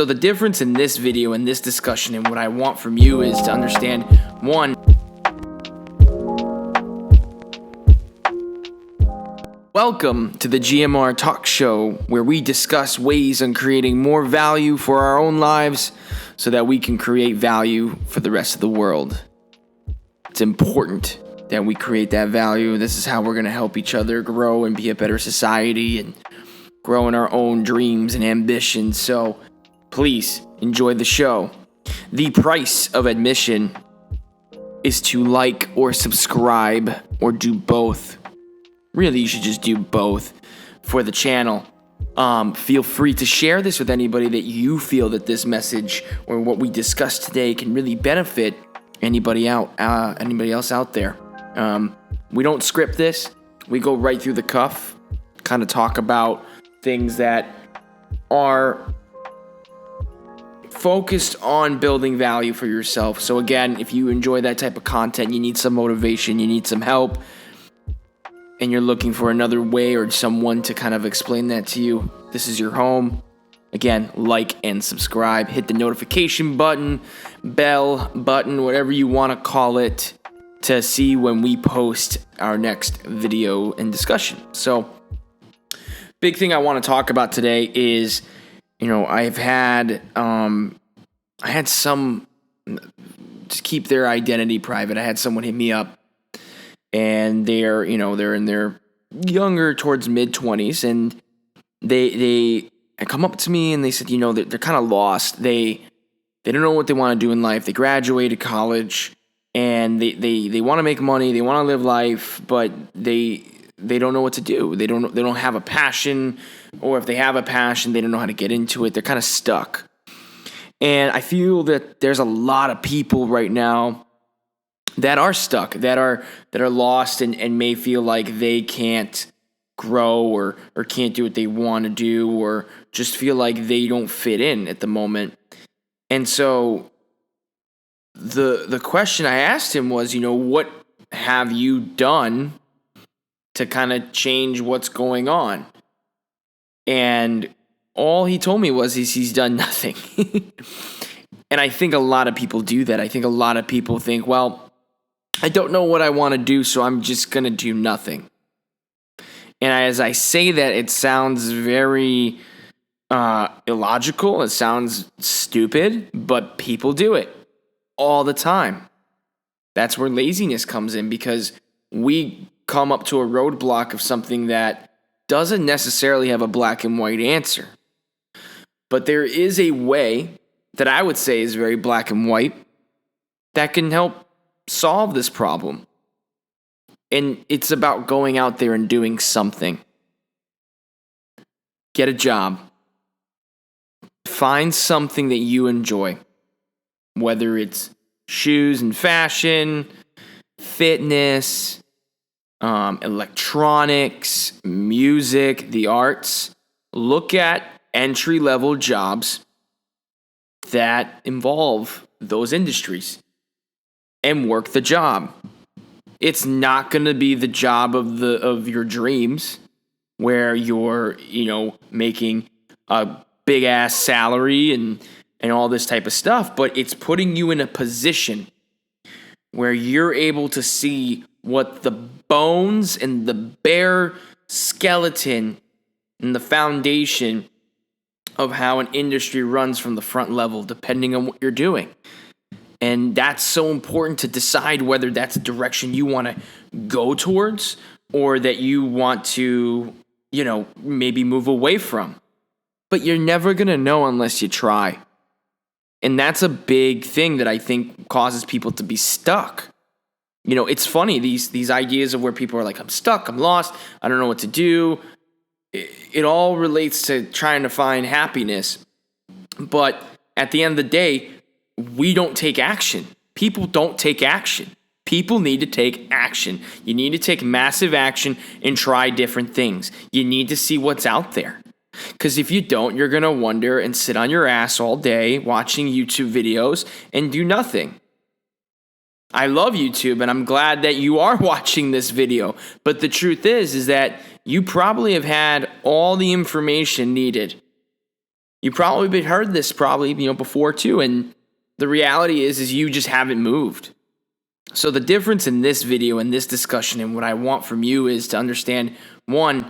So the difference in this video and this discussion and what I want from you is to understand, one, welcome to the GMR Talk Show, where we discuss ways on creating more value for our own lives so that we can create value for the rest of the world. It's important that we create that value. This is how we're going to help each other grow and be a better society and grow in our own dreams and ambitions. So please enjoy the show. The price of admission is to like or subscribe or do both. Really, you should just do both for the channel. Feel free to share this with anybody that you feel that this message or what we discussed today can really benefit anybody else out there. We don't script this. We go right through the cuff, kind of talk about things that are focused on building value for yourself. So again, if you enjoy that type of content, you need some motivation, you need some help, and you're looking for another way or someone to kind of explain that to you, this is your home. Again, like and subscribe. Hit the notification button, bell button, whatever you want to call it, to see when we post our next video and discussion. So, big thing I want to talk about today is, I had some, to keep their identity private, I had someone hit me up, and they're in their younger towards mid-20s, and they come up to me and they said, they're kind of lost. They don't know what they want to do in life. They graduated college and they want to make money. They want to live life, but they don't know what to do. They don't have a passion, or if they have a passion, they don't know how to get into it. They're kind of stuck. And I feel that there's a lot of people right now that are stuck, that are lost and may feel like they can't grow or can't do what they want to do, or just feel like they don't fit in at the moment. And so the question I asked him was, what have you done to kind of change what's going on? And all he told me was he's done nothing. And I think a lot of people do that. I think a lot of people think, well, I don't know what I want to do, so I'm just going to do nothing. And as I say that, it sounds very illogical. It sounds stupid, but people do it all the time. That's where laziness comes in, because we come up to a roadblock of something that doesn't necessarily have a black and white answer. But there is a way that I would say is very black and white that can help solve this problem. And it's about going out there and doing something. Get a job. Find something that you enjoy, whether it's shoes and fashion, fitness, electronics, music, the arts. Look at entry-level jobs that involve those industries and work the job. It's not going to be the job of your dreams, where you're, making a big ass salary and all this type of stuff, but it's putting you in a position where you're able to see what the bones and the bare skeleton and the foundation of how an industry runs from the front level, depending on what you're doing. And that's so important to decide whether that's a direction you want to go towards, or that you want to, maybe move away from. But you're never going to know unless you try. And that's a big thing that I think causes people to be stuck. It's funny, these ideas of where people are like, I'm stuck, I'm lost, I don't know what to do. It all relates to trying to find happiness. But at the end of the day, we don't take action. People don't take action. People need to take action. You need to take massive action and try different things. You need to see what's out there. Because if you don't, you're going to wonder and sit on your ass all day watching YouTube videos and do nothing. I love YouTube, and I'm glad that you are watching this video. But the truth is that you probably have had all the information needed You probably heard this before too, and the reality is you just haven't moved. So the difference in this video and this discussion and what I want from you is to understand, one,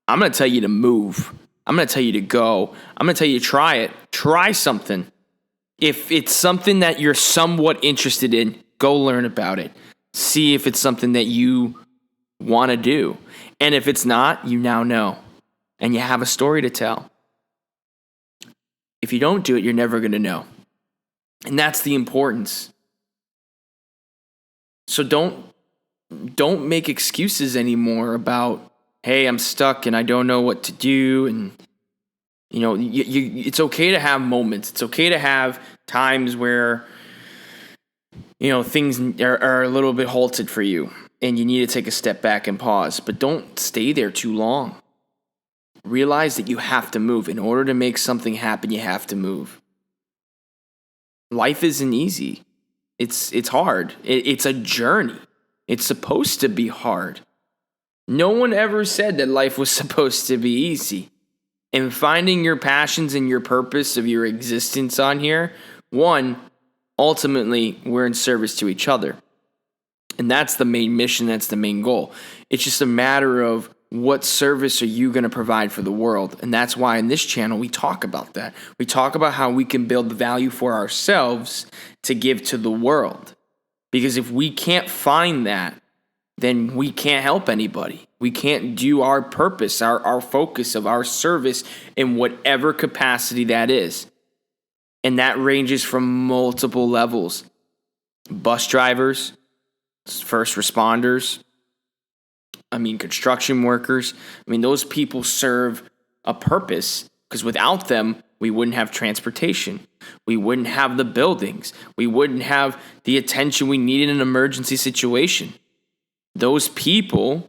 I'm going to tell you to move. I'm going to tell you to go. I'm going to tell you to try it. Try something. If it's something that you're somewhat interested in, go learn about it. See if it's something that you want to do. And if it's not, you now know. And you have a story to tell. If you don't do it, you're never going to know. And that's the importance. So don't make excuses anymore about, hey, I'm stuck and I don't know what to do. And, it's okay to have moments. It's okay to have times where, things are a little bit halted for you and you need to take a step back and pause. But don't stay there too long. Realize that you have to move. In order to make something happen, you have to move. Life isn't easy. It's hard. It's a journey. It's supposed to be hard. No one ever said that life was supposed to be easy. And finding your passions and your purpose of your existence on here, one, ultimately, we're in service to each other. And that's the main mission. That's the main goal. It's just a matter of what service are you going to provide for the world? And that's why in this channel, we talk about that. We talk about how we can build the value for ourselves to give to the world. Because if we can't find that, then we can't help anybody. We can't do our purpose, our focus of our service in whatever capacity that is. And that ranges from multiple levels. Bus drivers, first responders, construction workers. Those people serve a purpose because without them, we wouldn't have transportation. We wouldn't have the buildings. We wouldn't have the attention we need in an emergency situation. Those people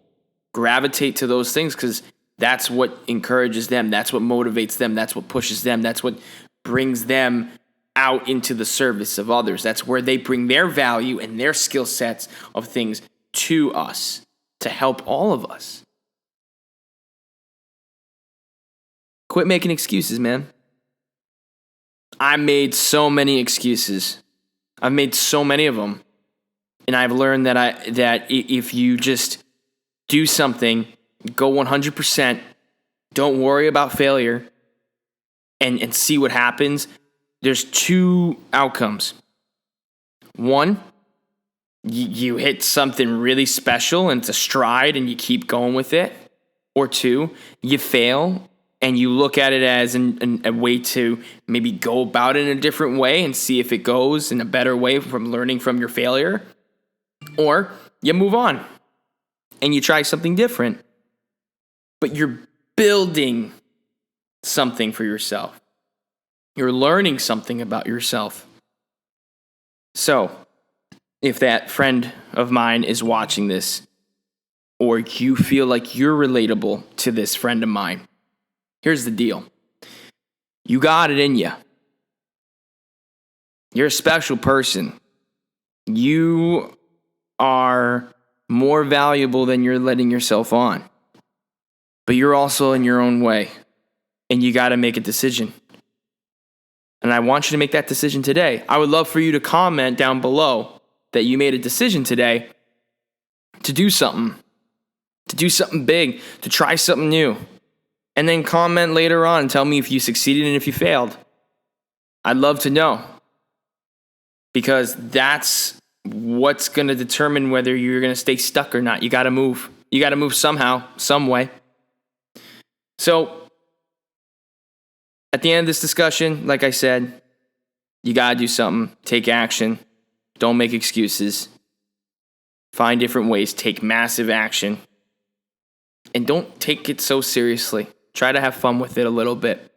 gravitate to those things because that's what encourages them. That's what motivates them. That's what pushes them. That's what brings them out into the service of others. That's where they bring their value and their skill sets of things to us to help all of us. Quit making excuses, man. I made so many excuses. I've made so many of them. And I've learned that if you just do something, go 100%, don't worry about failure, and see what happens, there's two outcomes. One, you hit something really special and it's a stride and you keep going with it. Or two, you fail and you look at it as a way to maybe go about it in a different way and see if it goes in a better way from learning from your failure. Or you move on and you try something different. But you're building something for yourself. You're learning something about yourself. So, if that friend of mine is watching this, or you feel like you're relatable to this friend of mine, here's the deal. You got it in you. You're a special person. You are more valuable than you're letting yourself on. But you're also in your own way. And you got to make a decision. And I want you to make that decision today. I would love for you to comment down below that you made a decision today to do something big, to try something new. And then comment later on and tell me if you succeeded and if you failed. I'd love to know. Because that's what's going to determine whether you're going to stay stuck or not. You got to move. You got to move somehow, some way. So, at the end of this discussion, like I said, you got to do something. Take action. Don't make excuses. Find different ways. Take massive action. And don't take it so seriously. Try to have fun with it a little bit.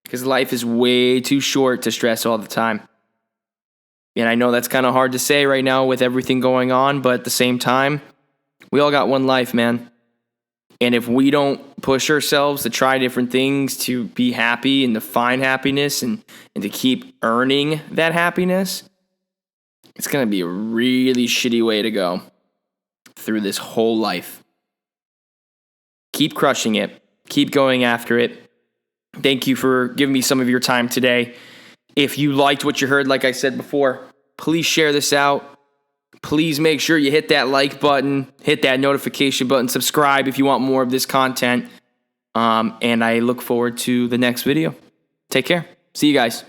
Because life is way too short to stress all the time. And I know that's kind of hard to say right now with everything going on, but at the same time, we all got one life, man. And if we don't push ourselves to try different things, to be happy and to find happiness and to keep earning that happiness, it's going to be a really shitty way to go through this whole life. Keep crushing it. Keep going after it. Thank you for giving me some of your time today. If you liked what you heard, like I said before, please share this out. Please make sure you hit that like button, hit that notification button, subscribe if you want more of this content. And I look forward to the next video. Take care. See you guys.